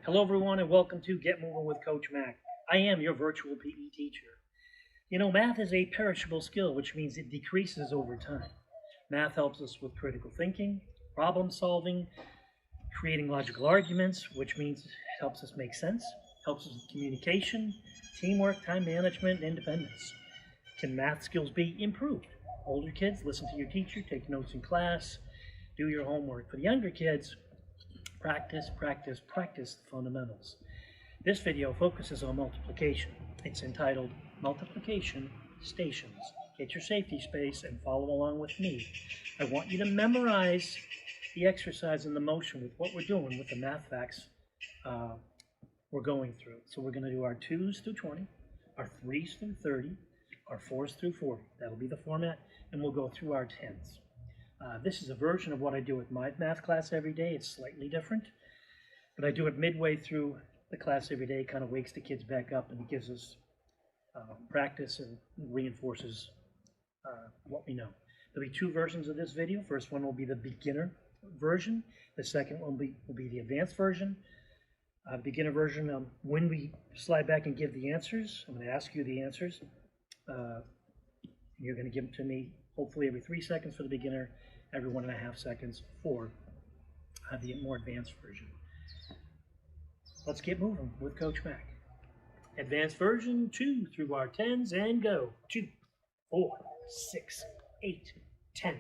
Hello everyone and welcome to Get Moving with Coach Mac. I am your virtual PE teacher. You know, math is a perishable skill, which means it decreases over time. Math helps us with critical thinking, problem solving, creating logical arguments, which means it helps us make sense, helps us with communication, teamwork, time management, and independence. Can math skills be improved? Older kids, listen to your teacher, take notes in class, do your homework. For the younger kids, practice, practice, practice the fundamentals. This video focuses on multiplication. It's entitled Multiplication Stations. Get your safety space and follow along with me. I want you to memorize the exercise and the motion with what we're doing with the math facts we're going through. So we're going to do our 2s through 20, our 3s through 30, our 4s through 40. That'll be the format, and we'll go through our 10s. This is a version of what I do with my math class every day. It's slightly different, but I do it midway through the class every day. It kind of wakes the kids back up and it gives us practice and reinforces what we know. There'll be two versions of this video. First one will be the beginner version. The second one will be the advanced version. Beginner version, when we slide back and give the answers, I'm going to ask you the answers. You're going to give them to me hopefully every 3 seconds for the beginner, every 1.5 seconds for the more advanced version. Let's get moving with Coach Mac. Advanced version 2 through our 10s and go. 2, 4, 6, 8, 10,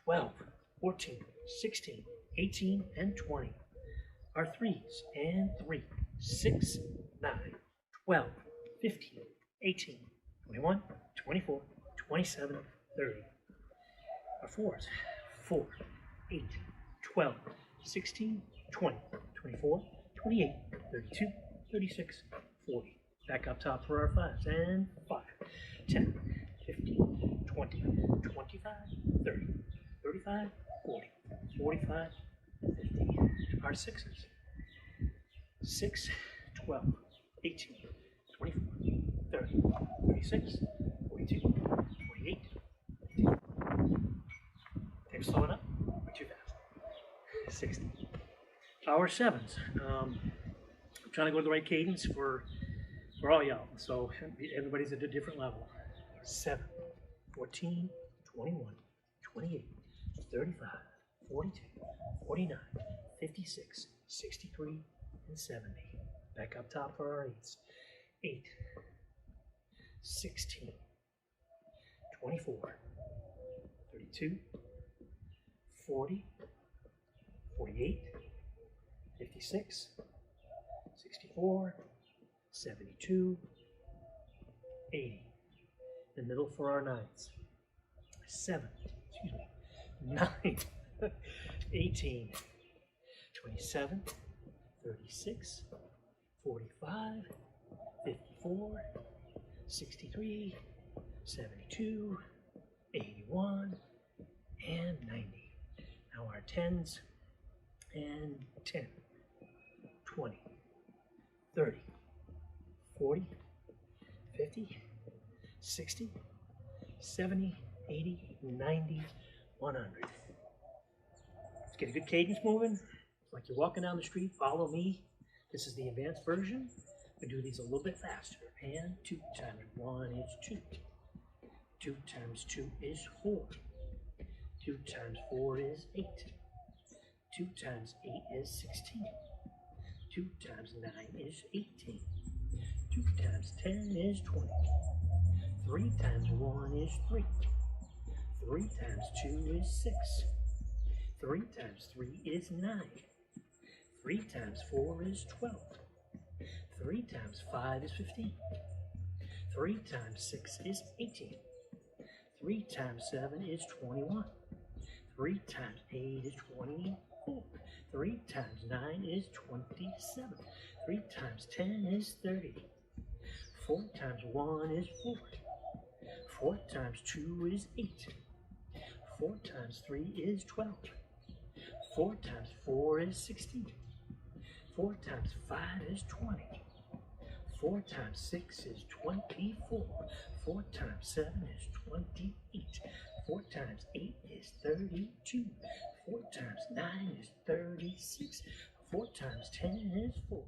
12, 14, 16, 18, and 20. Our 3s and 3, 6, 9, 12, 15, 18, 21, 24, 27, 30. Our 4s, 4, 8, 12, 16, 20, 24, 28, 32, 36, 40. Back up top for our 5s and 5, 10, 15, 20, 25, 30, 35, 40, 45, 50. Our 6s, 6, 12, 18, 24, 30, 36, 42, 48, 52. Okay, slow it up. We're too fast. 60. Our 7s. I'm trying to go to the right cadence for all y'all. So everybody's at a different level. 7, 14, 21, 28, 35, 42, 49, 56, 63, and 70. Back up top for our 8s. 8, 16, 24, 32, 40, 48, 56, 64, 72, 80. The middle for our 9s. 7, 9, 18, 27, 36, 45, 54, 63, 72, 81, and 90. Now our 10s and 10, 20, 30, 40, 50, 60, 70, 80, 90, 100. Let's get a good cadence moving. It's like you're walking down the street, follow me. This is the advanced version. We do these a little bit faster. And 2 times 1 is 2. 2 times 2 is 4. 2 times 4 is 8. 2 times 8 is 16. 2 times 9 is 18. 2 times 10 is 20. 3 times 1 is 3. 3 times 2 is 6. 3 times 3 is 9. 3 times 4 is 12. 3 times 5 is 15. 3 times 6 is 18. 3 times 7 is 21. 3 times 8 is 24. 3 times 9 is 27. 3 times 10 is 30. 4 times 1 is 4. 4 times 2 is 8. 4 times 3 is 12. 4 times 4 is 16. 4 times 5 is 20. 4 times 6 is 24. 4 times 7 is 28. 4 times 8 is 32. 4 times 9 is 36. 4 times 10 is 40.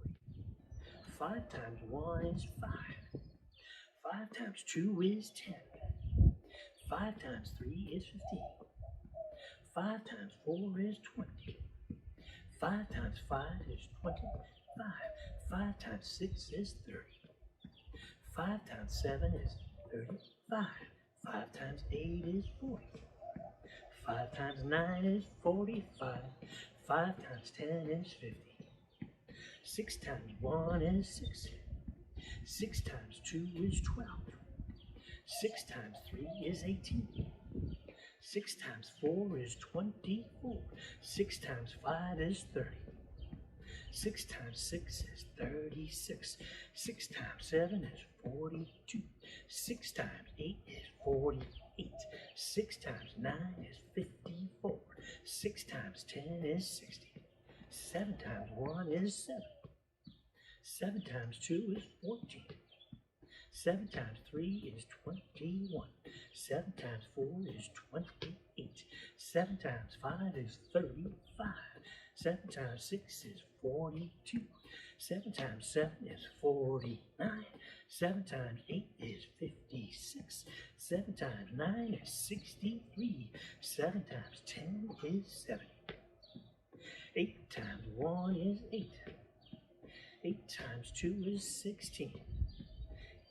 5 times 1 is 5. 5 times 2 is 10. 5 times 3 is 15. 5 times 4 is 20. 5 times 5 is 25. 5 times 6 is 30. 5 times 7 is 35. 5 times 8 is 40. 5 times 9 is 45. 5 times 10 is 50. 6 times 1 is 6. 6 times 2 is 12. 6 times 3 is 18. 6 times 4 is 24. 6 times 5 is 30. 6 times 6 is 36. 6 times 7 is 42. 6 times 8 is 48. 6 times 9 is 54. 6 times 10 is 60. 7 times 1 is 7. 7 times 2 is 14. 7 times 3 is 21. 7 times 4 is 28. 7 times 5 is 35. 7 times 6 is 42. 7 times 7 is 49. 7 times 8 is 56. 7 times 9 is 63. 7 times 10 is 70. 8 times 1 is 8. 8 times 2 is 16.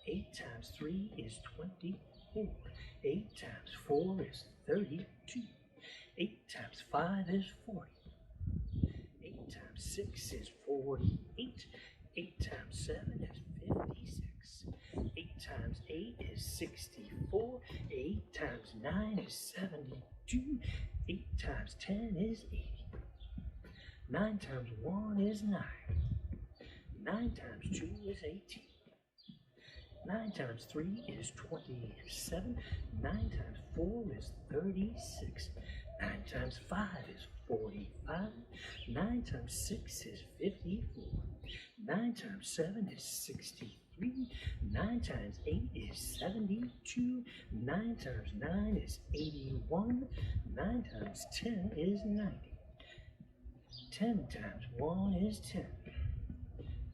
8 times 3 is 24. 8 times 4 is 32. 8 times 5 is 40. 8 times 6 is 48. 8 times 7 is 56. 8 times 8 is 64. 8 times 9 is 72. 8 times 10 is 80. 9 times 1 is 9. 9 times 2 is 18. 9 times 3 is 27. 9 times 4 is 36. 9 times 5 is 45. 9 times 6 is 54. 9 times 7 is 63. 9 times 8 is 72. 9 times 9 is 81. 9 times 10 is 90. 10 times 1 is 10.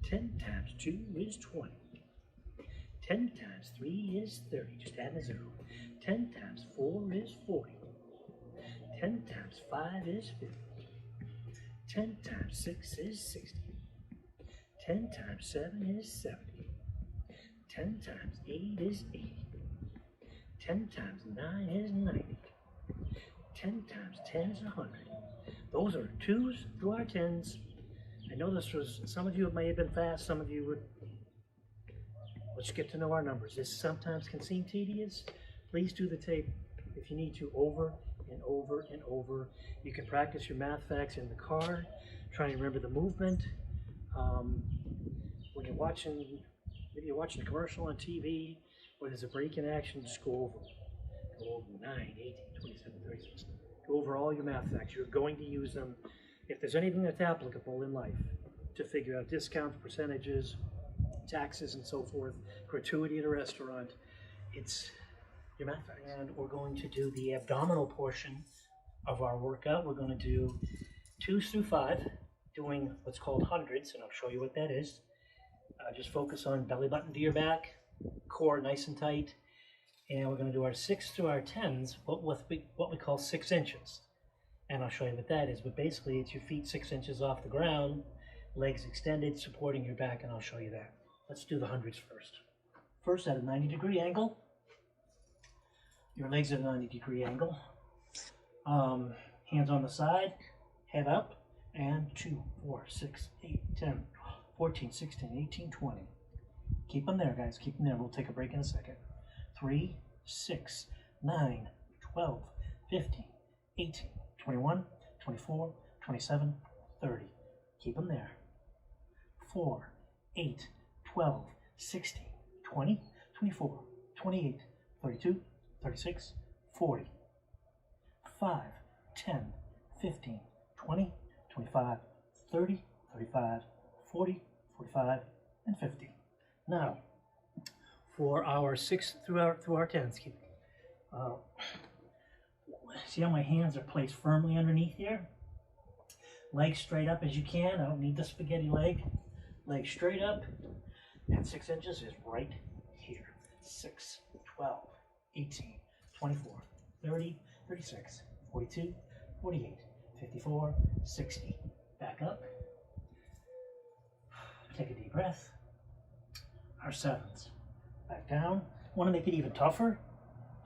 10 times 2 is 20. 10 times 3 is 30. Just add a 0. 10 times 4 is 40. 10 times 5 is 50. 10 times 6 is 60. 10 times 7 is 70. 10 times 8 is 80. 10 times 9 is 90. 10 times 10 is 100. Those are 2s to our 10s. I know this was, some of you may have been fast, some of you would. Let's get to know our numbers. This sometimes can seem tedious. Please do the tape if you need to over and over and over. You can practice your math facts in the car. Try and remember the movement. When you're watching, maybe you're watching a commercial on TV or there's a break in action, just go over. Go over 9, 18, 27, 36. Go over all your math facts. You're going to use them. If there's anything that's applicable in life to figure out discounts, percentages, taxes and so forth, gratuity at a restaurant, it's your math facts. And we're going to do the abdominal portion of our workout. We're going to do 2s through 5, doing what's called hundreds, and I'll show you what that is. Just focus on belly button to your back, core nice and tight, and we're going to do our 6 through our 10s, but with what we call 6 inches. And I'll show you what that is, but basically it's your feet 6 inches off the ground, legs extended, supporting your back, and I'll show you that. Let's do the hundreds first. First, at a 90-degree angle. Your legs at a 90-degree angle. Hands on the side, head up, and 2, 4, 6, 8, 10, 14, 16, 18, 20. Keep them there, guys. Keep them there. We'll take a break in a second. 3, 6, 9, 12, 15, 18, 21, 24, 27, 30. Keep them there. 4, 8, 12, 16, 20, 24, 28, 32, 36, 40. 5, 10, 15, 20, 25, 30, 35, 40, 45, and 50. Now, for our 6 through our 10s, see how my hands are placed firmly underneath here? Legs straight up as you can. I don't need the spaghetti leg. Legs straight up, and 6 inches is right here. 6, 12, 18, 24, 30, 36, 42, 48, 54, 60. Back up. Take a deep breath. Our 7s. Back down. Want to make it even tougher?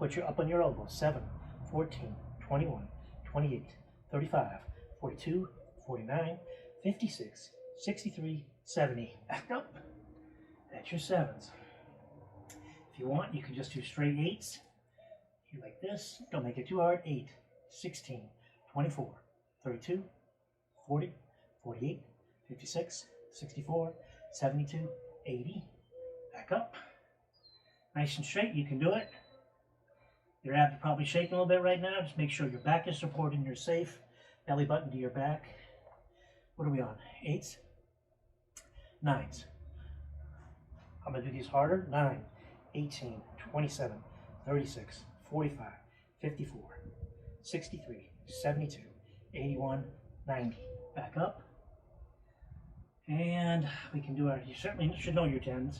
Put your up on your elbows. 7, 14, 21, 28, 35, 42, 49, 56, 63, 70. Back up. That's your 7s. If you want, you can just do straight 8s. You like this. Don't make it too hard. 8, 16, 24, 32, 40, 48, 56, 64, 72, 80. Back up. Nice and straight. You can do it. Your abs are probably shaking a little bit right now. Just make sure your back is supported and you're safe. Belly button to your back. What are we on? 8s? 9s. I'm going to do these harder. 9, 18, 27, 36, 45, 54, 63, 72, 81, 90. Back up. And we can do you certainly should know your 10s.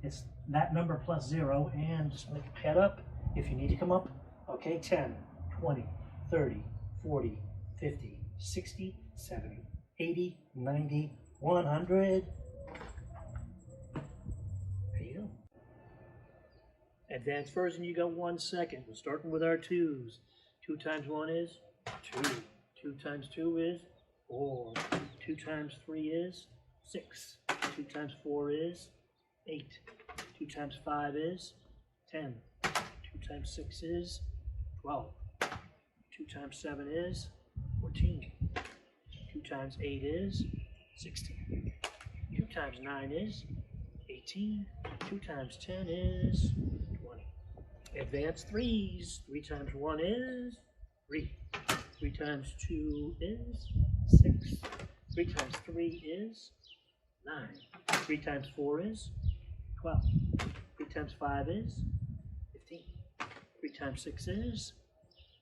It's that number plus 0, and just make a head up if you need to come up. Okay, 10, 20, 30, 40, 50, 60, 70, 80, 90, 100. There you go. Advanced version, you got 1 second. We're starting with our 2s. 2 times 1 is 2. 2 times 2 is 4. 2 times 3 is 6. 2 times 4 is 8. 2 times 5 is 10. 2 times 6 is 12. 2 times 7 is 14. 2 times 8 is 16. 2 times 9 is 18. 2 times 10 is 20. Advanced 3s. 3 times 1 is 3. 3 times 2 is 6. 3 times 3 is 9. 3 times 4 is 12. 3 times 5 is 15. 3 times 6 is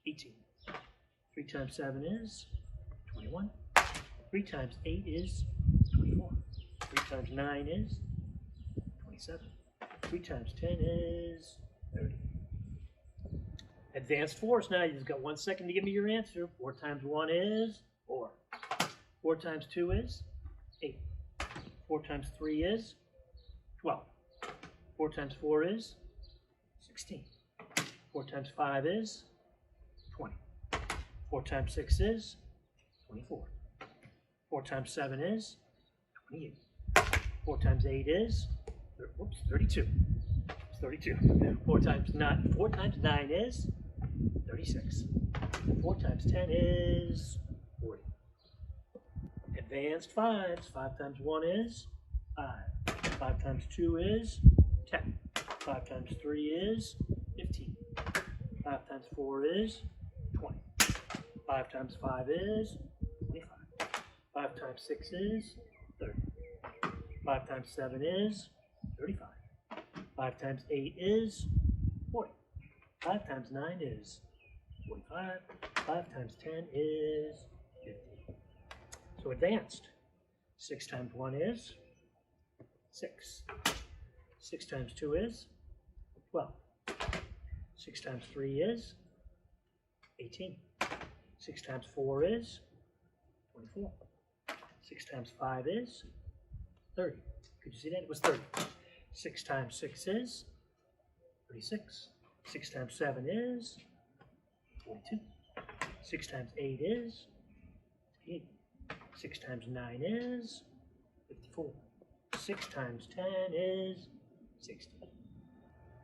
18. 3 times 7 is 21. 3 times 8 is 24. 3 times 9 is 27. 3 times 10 is 30. Advanced 4s. Now you've got 1 second to give me your answer. 4 times 1 is 4. 4 times 2 is 8. 4 times 3 is 12. 4 times 4 is 16. 4 times 5 is 20. 4 times 6 is 24. 4 times 7 is 28. 4 times 8 is 32. It's 32. 4 times 9 is 36. 4 times 10 is 40. Advanced 5s. 5 times 1 is 5. 5 times 2 is 10. 5 times 3 is 15. 5 times 4 is 20. 5 times 5 is 25. 5 times 6 is 30. 5 times 7 is 35. 5 times 8 is 40. 5 times 9 is 45. 5 times 10 is 50. So advanced. 6 times 1 is 6. 6 times 2 is 12. 6 times 3 is 18. 6 times 4 is 24. 6 times 5 is 30. Could you see that? It was 30. 6 times 6 is 36. 6 times 7 is 42. 6 times 8 is 8. 6 times 9 is 54. 6 times 10 is 60.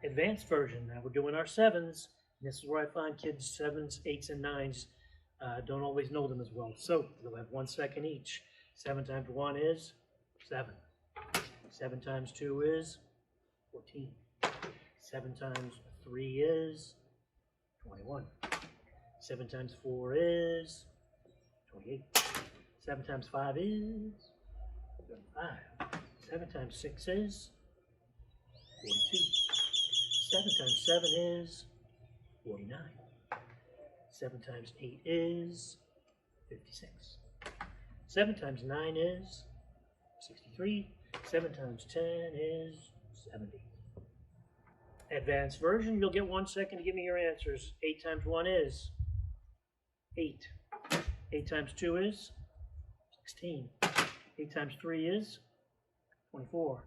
Advanced version. Now we're doing our 7s. This is where I find kids 7s, 8s, and 9s don't always know them as well. So you'll have 1 second each. 7 times 1 is 7. 7 times 2 is 14. 7 times 3 is 21. 7 times 4 is 28. 7 times 5 is 5. 7 times 6 is 42. 7 times 7 is 49. 7 times 8 is 56. 7 times 9 is 63. 7 times 10 is 70. Advanced version, you'll get 1 second to give me your answers. 8 times 1 is 8. 8 times 2 is 16. 8 times 3 is 24.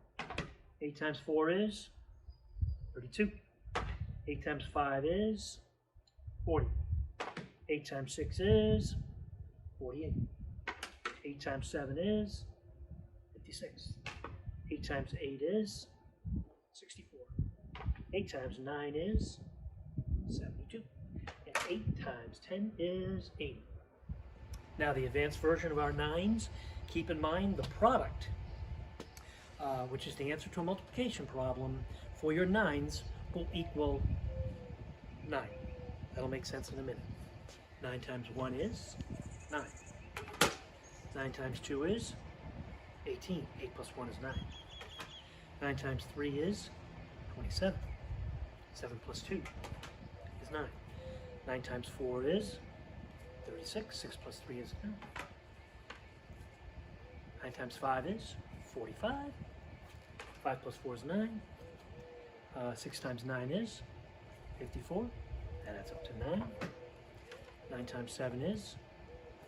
8 times 4 is 32. 8 times 5 is 40. 8 times 6 is 48. 8 times 7 is 56. 8 times 8 is 64. 8 times 9 is 72. And 8 times 10 is 80. Now the advanced version of our nines, keep in mind the product, which is the answer to a multiplication problem for your nines, will equal 9. That'll make sense in a minute. 9 times 1 is 9. 9 times 2 is 18. 8 plus 1 is 9. 9 times 3 is 27. 7 plus 2 is 9. 9 times 4 is 36. 6 plus 3 is 9. 9 times 5 is 45. 5 plus 4 is 9. 6 times 9 is 54. That adds up to 9. 9 times 7 is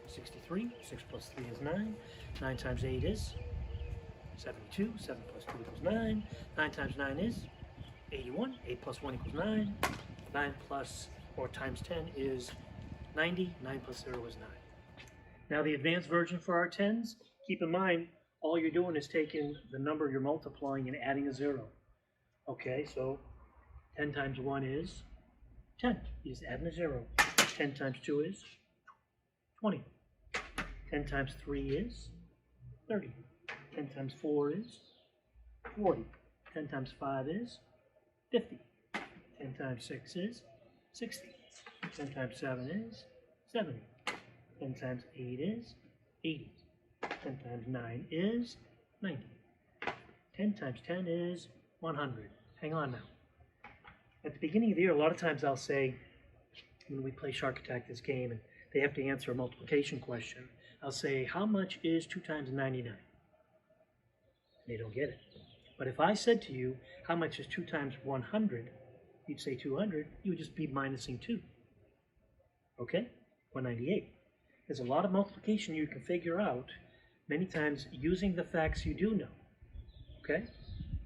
63. 6 plus 3 is 9. 9 times 8 is 72. 7 plus 2 equals 9. 9 times 9 is 81. 8 plus 1 equals 9. 9 plus, or times 10 is 90. 9 plus 0 is 9. Now the advanced version for our tens, keep in mind, all you're doing is taking the number you're multiplying and adding a 0. Okay, so 10 times 1 is 10. You just add a 0. 10 times 2 is 20. 10 times 3 is 30. 10 times 4 is 40. 10 times 5 is 50. 10 times 6 is 60. 10 times 7 is 70. 10 times 8 is 80. 10 times 9 is 90. 10 times 10 is 100. Hang on now. At the beginning of the year, a lot of times I'll say, when we play Shark Attack, this game, and they have to answer a multiplication question, I'll say, how much is 2 times 99? They don't get it. But if I said to you, how much is 2 times 100? You'd say 200. You would just be minusing 2. Okay? 198. There's a lot of multiplication you can figure out many times using the facts you do know. Okay?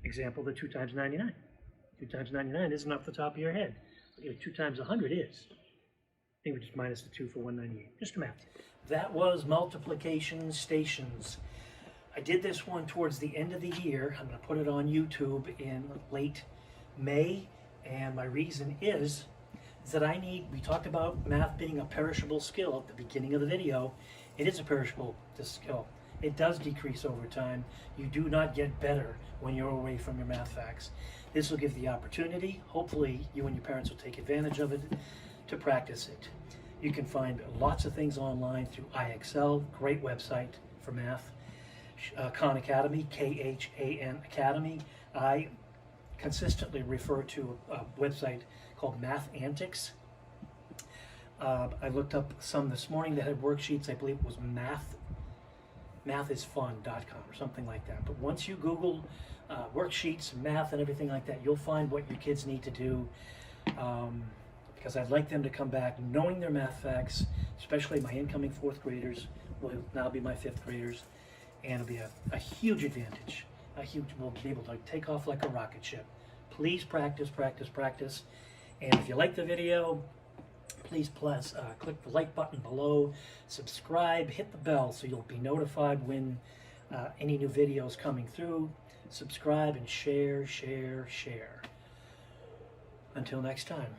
Example, the 2 times 99. 2 times 99 isn't off the top of your head. 2 times 100 is. Maybe just minus the 2 for 198. Just a math. That was multiplication stations. I did this one towards the end of the year. I'm going to put it on YouTube in late May. And my reason is that we talked about math being a perishable skill at the beginning of the video. It is a perishable skill. It does decrease over time. You do not get better when you're away from your math facts. This will give the opportunity, hopefully you and your parents will take advantage of it, to practice it. You can find lots of things online through iXL, great website for math. Khan Academy, K-H-A-N Academy. I consistently refer to a website called Math Antics. I looked up some this morning that had worksheets. I believe it was mathisfun.com or something like that. But once you Google worksheets, math, and everything like that, you'll find what your kids need to do. Because I'd like them to come back knowing their math facts, especially my incoming 4th graders, will now be my 5th graders, and it'll be a huge advantage. We'll be able to take off like a rocket ship. Please practice, practice, practice. And if you like the video, please click the like button below, subscribe, hit the bell so you'll be notified when any new videos coming through. Subscribe and share, share, share. Until next time.